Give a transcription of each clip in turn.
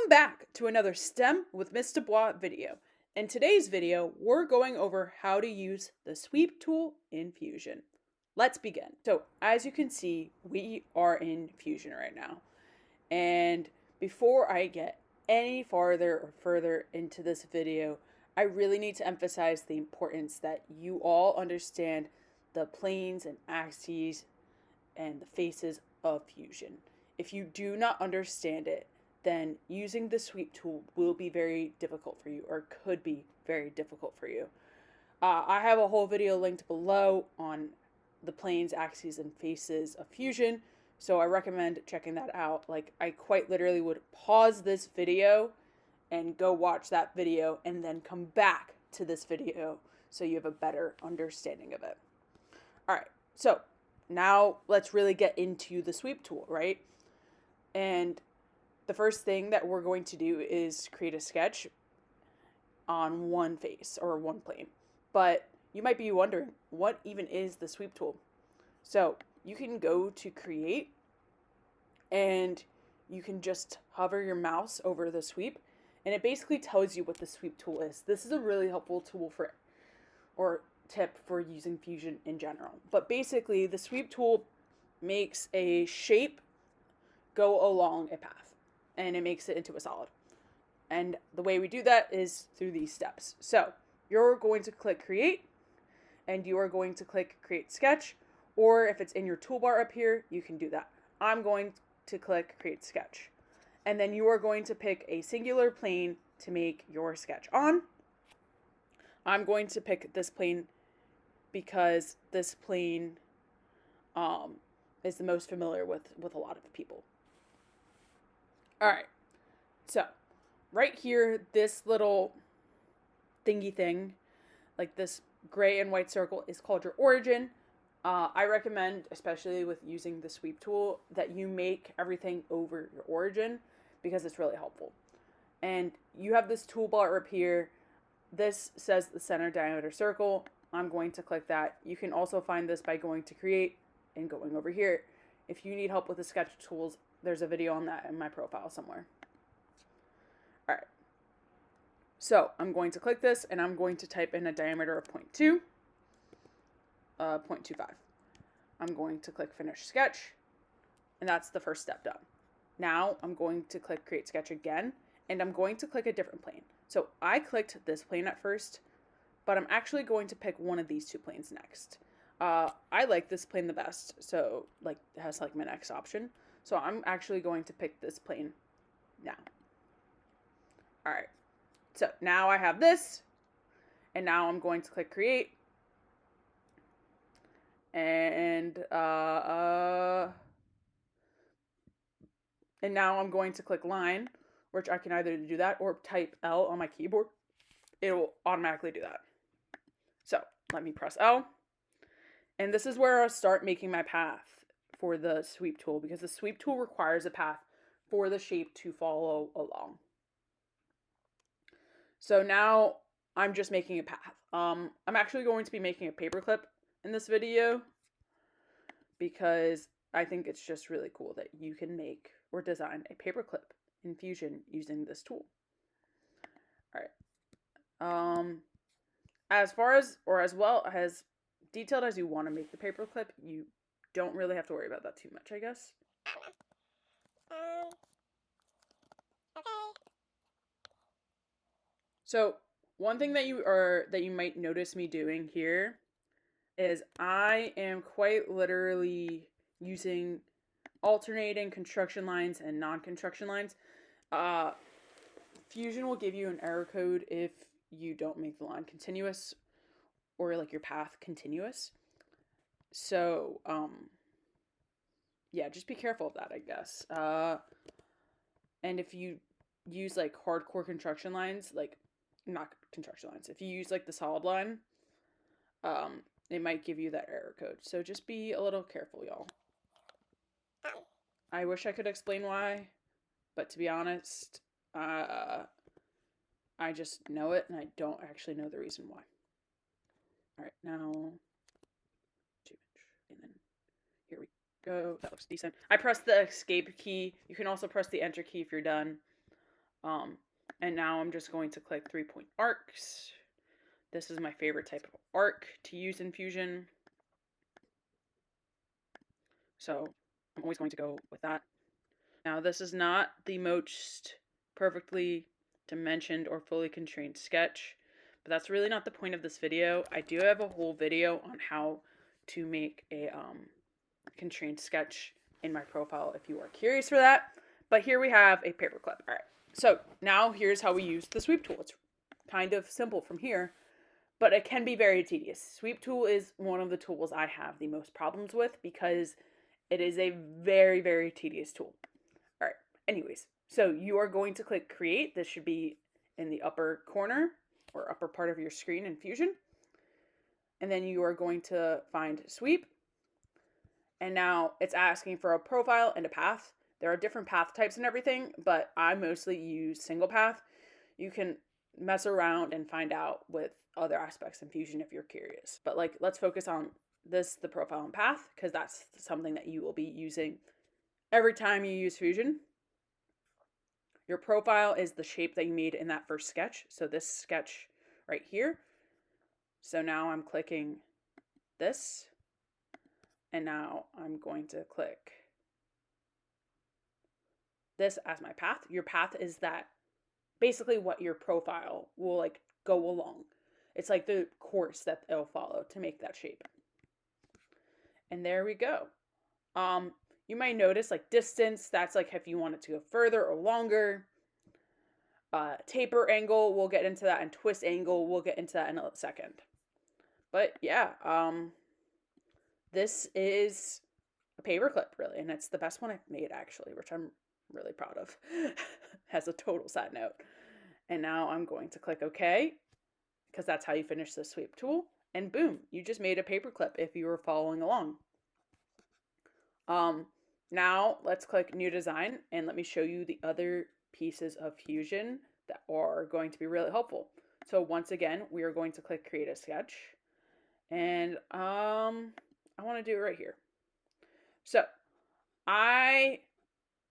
back to another STEM with Miss Dubois video. In today's video, we're going over how to use the sweep tool in Fusion. Let's begin. So as you can see, we are in Fusion right now. And before I get any farther or further into this video, I really need to emphasize the importance that you all understand the planes and axes and the faces of Fusion. If you do not understand it, then using the sweep tool will be very difficult for you, or could be very difficult for you. I have a whole video linked below on the planes, axes, and faces of Fusion, so I recommend checking that out. Like, I quite literally would pause this video and go watch that video and then come back to this video so you have a better understanding of it. Alright, so now let's really get into the sweep tool, right? And the first thing that we're going to do is create a sketch on one face or one plane. But you might be wondering, what even is the sweep tool? So you can go to create and you can just hover your mouse over the sweep and it basically tells you what the sweep tool is. This is a really helpful tool for, or tip for using Fusion in general. But basically the sweep tool makes a shape go along a path, and it makes it into a solid. And the way we do that is through these steps. So you're going to click create, and you are going to click create sketch, or if it's in your toolbar up here, you can do that. I'm going to click create sketch. And then you are going to pick a singular plane to make your sketch on. I'm going to pick this plane because this plane is the most familiar with a lot of people. Alright, so right here, this little thingy thing, like this gray and white circle, is called your origin. I recommend, especially with using the sweep tool, that you make everything over your origin because it's really helpful. And you have this toolbar up here. This says the center diameter circle. I'm going to click that. You can also find this by going to create and going over here. If you need help with the sketch tools, there's a video on that in my profile somewhere. Alright. So I'm going to click this and I'm going to type in a diameter of 0.2. 0.25. I'm going to click finish sketch, and that's the first step done. Now I'm going to click create sketch again, and I'm going to click a different plane. So I clicked this plane at first, but I'm actually going to pick one of these two planes next. I like this plane the best, so like it has like my next option. So I'm actually going to pick this plane now. Alright, so now I have this, and now I'm going to click create. And now I'm going to click line, which I can either do that or type L on my keyboard. It will automatically do that. So let me press L. And this is where I'll start making my path for the sweep tool, because the sweep tool requires a path for the shape to follow along. So now I'm just making a path. I'm actually going to be making a paperclip in this video because I think it's just really cool that you can make or design a paperclip in Fusion using this tool. Alright. As far as, or as well as detailed as you want to make the paperclip, you don't really have to worry about that too much, I guess. Okay. So one thing that you might notice me doing here is I am quite literally using alternating construction lines and non-construction lines. Fusion will give you an error code if you don't make the line continuous or like your path continuous. So, yeah, just be careful of that, I guess. And if you use like hardcore construction lines, like not construction lines, if you use like the solid line, it might give you that error code. So just be a little careful, y'all. I wish I could explain why, but to be honest, I just know it and I don't actually know the reason why. Alright, now 2-inch, and then here we go. That looks decent. I pressed the escape key. You can also press the enter key if you're done. And now I'm just going to click 3-point arcs. This is my favorite type of arc to use in Fusion. So I'm always going to go with that. Now this is not the most perfectly dimensioned or fully constrained sketch, but that's really not the point of this video. I do have a whole video on how to make a constrained sketch in my profile if you are curious for that. But here we have a paperclip. All right, so now here's how we use the sweep tool. It's kind of simple from here, but it can be very tedious. Sweep tool is one of the tools I have the most problems with because it is a very, very tedious tool. All right, anyways, so you are going to click create. This should be in the upper corner or upper part of your screen in Fusion. And then you are going to find sweep. And now it's asking for a profile and a path. There are different path types and everything, but I mostly use single path. You can mess around and find out with other aspects in Fusion if you're curious. But like, let's focus on this, the profile and path, because that's something that you will be using every time you use Fusion. Your profile is the shape that you made in that first sketch. So this sketch right here. So now I'm clicking this. And now I'm going to click this as my path. Your path is that basically what your profile will like go along. It's like the course that it'll follow to make that shape. And there we go. You might notice like distance, that's like if you want it to go further or longer. Taper angle, we'll get into that, and twist angle, we'll get into that in a second. But yeah, this is a paperclip, really, and it's the best one I've made, actually, which I'm really proud of. Has a total side note. And now I'm going to click OK, because that's how you finish the sweep tool. And boom, you just made a paperclip if you were following along. Now let's click New Design, and let me show you the other pieces of Fusion that are going to be really helpful. So once again, we are going to click Create a Sketch. And I want to do it right here. So I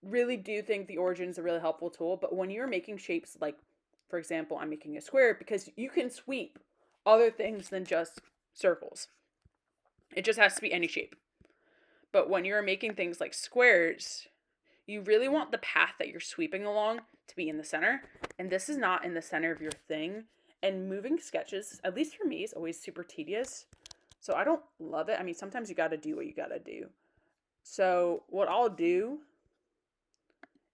really do think the origin is a really helpful tool, but when you're making shapes, like for example, I'm making a square, because you can sweep other things than just circles. It just has to be any shape. But when you're making things like squares, you really want the path that you're sweeping along to be in the center. And this is not in the center of your thing. And moving sketches, at least for me, is always super tedious. So I don't love it. I mean, sometimes you got to do what you got to do. So what I'll do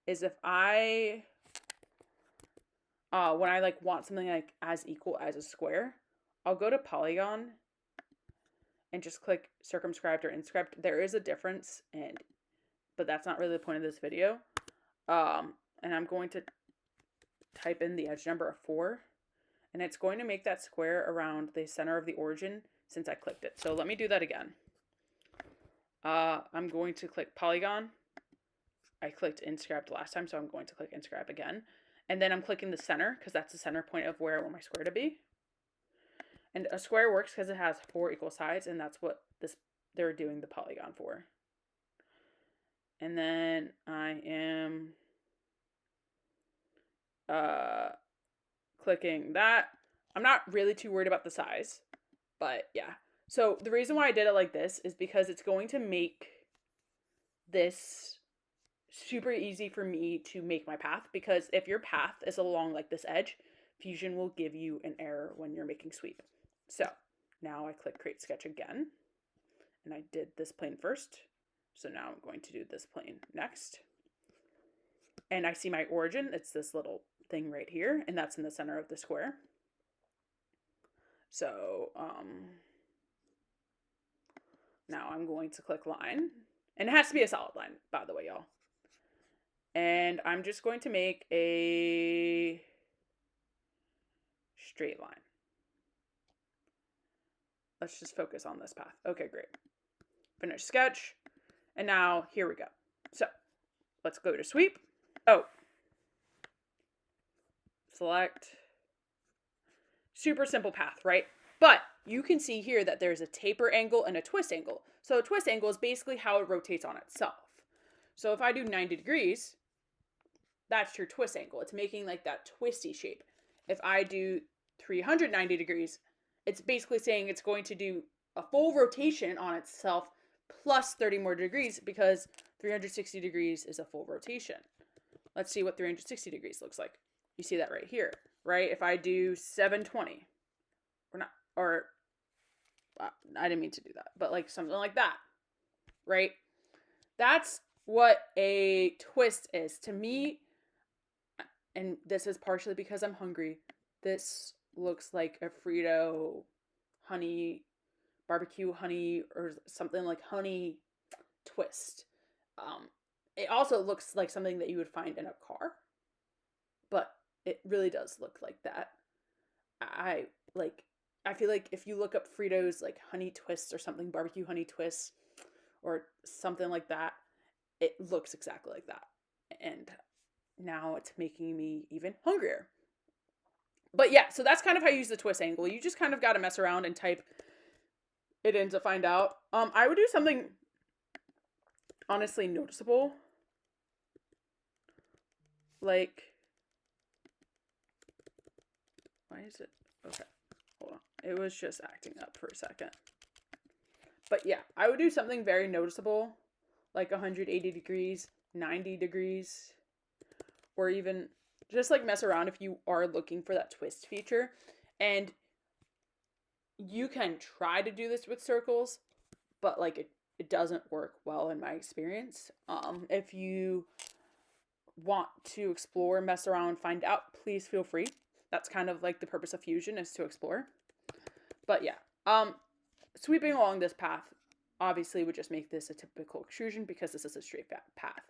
is if I, when I like want something like as equal as a square, I'll go to Polygon and just click circumscribed or inscribed. There is a difference, but that's not really the point of this video. And I'm going to type in the edge number of 4, and it's going to make that square around the center of the origin since I clicked it. So let me do that again. I'm going to click Polygon. I clicked inscribed last time, so I'm going to click inscribe again. And then I'm clicking the center, because that's the center point of where I want my square to be. And a square works because it has 4 equal sides, and that's what they're doing the polygon for. And then I am clicking that. I'm not really too worried about the size, but yeah. So the reason why I did it like this is because it's going to make this super easy for me to make my path, because if your path is along like this edge, Fusion will give you an error when you're making sweep. So now I click create sketch again, and I did this plane first. So now I'm going to do this plane next. And I see my origin. It's this little thing right here, and that's in the center of the square. So now I'm going to click line, and it has to be a solid line, by the way, y'all. And I'm just going to make a straight line. Let's just focus on this path. Okay, great. Finish sketch. And now here we go. So let's go to sweep. Oh, select. Super simple path, right? But you can see here that there's a taper angle and a twist angle. So a twist angle is basically how it rotates on itself. So if I do 90 degrees, that's your twist angle. It's making like that twisty shape. If I do 390 degrees, it's basically saying it's going to do a full rotation on itself plus 30 more degrees, because 360 degrees is a full rotation. Let's see what 360 degrees looks like. You see that right here, right? If I do 720, I didn't mean to do that, but like something like that, right? That's what a twist is to me. And this is partially because I'm hungry. This looks like a Frito honey, barbecue honey, or something like honey twist. It also looks like something that you would find in a car, but it really does look like that. I feel like if you look up Fritos like honey twists or something, barbecue honey twists or something like that, it looks exactly like that. And now it's making me even hungrier. But yeah, so that's kind of how you use the twist angle. You just kind of got to mess around and type it in to find out. I would do something honestly noticeable. Like, why is it? Okay, hold on. It was just acting up for a second. But yeah, I would do something very noticeable, like 180 degrees, 90 degrees, or even just like mess around if you are looking for that twist feature. And you can try to do this with circles, but like it doesn't work well in my experience. If you want to explore, mess around, find out, please feel free. That's kind of like the purpose of Fusion, is to explore. But yeah, sweeping along this path obviously would just make this a typical extrusion because this is a straight path.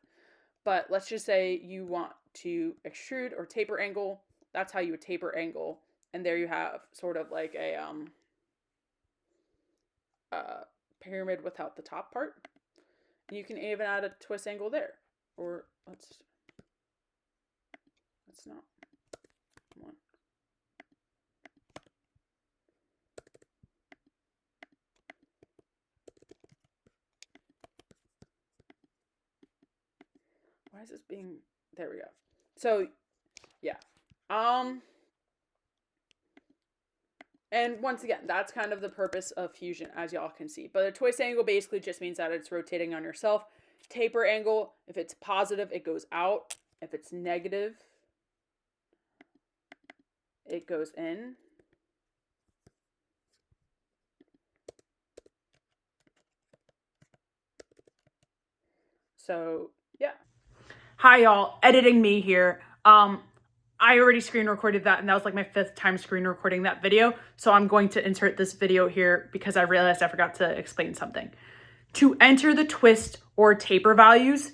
But let's just say you want to extrude or taper angle. That's how you would taper angle. And there you have sort of like a pyramid without the top part. And you can even add a twist angle there. Or let's not. Come on. Why is this being, there we go. So yeah. And once again, that's kind of the purpose of Fusion, as y'all can see. But a twist angle basically just means that it's rotating on yourself. Taper angle, if it's positive, it goes out. If it's negative, it goes in. So yeah. Hi y'all, editing me here. I already screen recorded that, and that was like my 5th time screen recording that video. So I'm going to insert this video here because I realized I forgot to explain something. To enter the twist or taper values,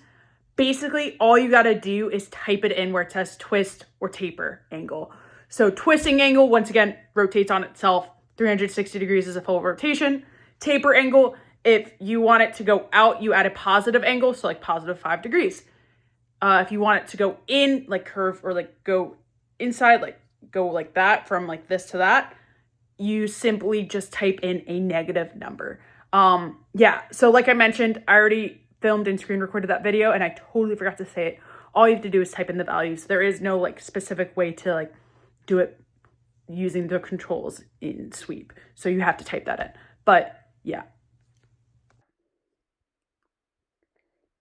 basically all you gotta do is type it in where it says twist or taper angle. So twisting angle, once again, rotates on itself. 360 degrees is a full rotation. Taper angle, if you want it to go out, you add a positive angle, so like positive 5 degrees. If you want it to go in, like curve, or like go inside, like go like that, from like this to that, you simply just type in a negative number. Yeah, so like I mentioned, I already filmed and screen recorded that video and I totally forgot to say it. All you have to do is type in the values. There is no like specific way to like do it using the controls in Sweep. So you have to type that in. But yeah.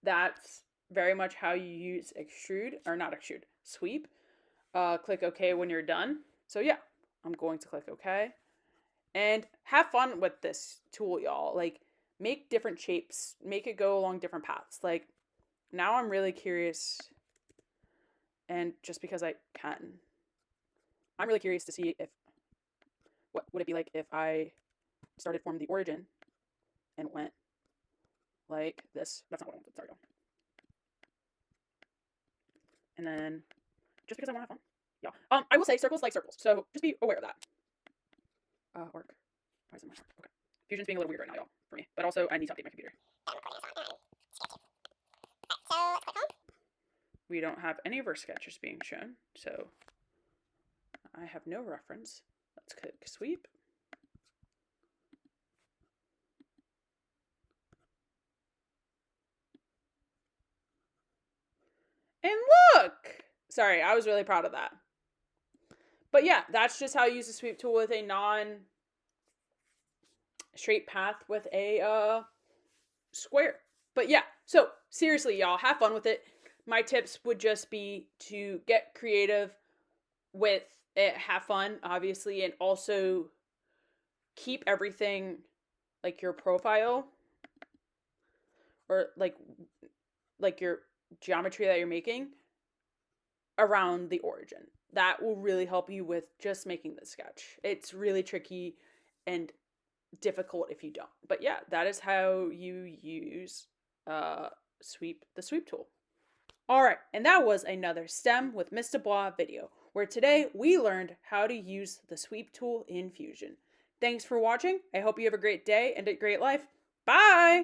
That's very much how you use extrude, or not extrude, Sweep. Click OK when you're done. So yeah, I'm going to click OK. And have fun with this tool, y'all. Like, make different shapes, make it go along different paths. Like, now I'm really curious, and just because I can, I'm really curious to see if, what would it be like if I started from the origin and went like this. That's not what I wanted. Sorry, y'all. And then, just because I want to have fun, yeah. I will say circles like circles, so just be aware of that. Arc. Why is it my arc? Okay. Fusion's being a little weird right now, y'all, for me. But also, I need to update my computer. We don't have any of our sketches being shown, so I have no reference. Let's click Sweep. And look! Sorry, I was really proud of that. But yeah, that's just how you use the sweep tool with a non-straight path with a square. But yeah, so seriously, y'all, have fun with it. My tips would just be to get creative with it, have fun, obviously, and also keep everything like your profile or like your geometry that you're making around the origin. That will really help you with just making the sketch. It's really tricky and difficult if you don't. But yeah, that is how you use the sweep tool. All right, and that was another STEM with Miss Dubois video, where today we learned how to use the sweep tool in Fusion. Thanks for watching. I hope you have a great day and a great life. Bye!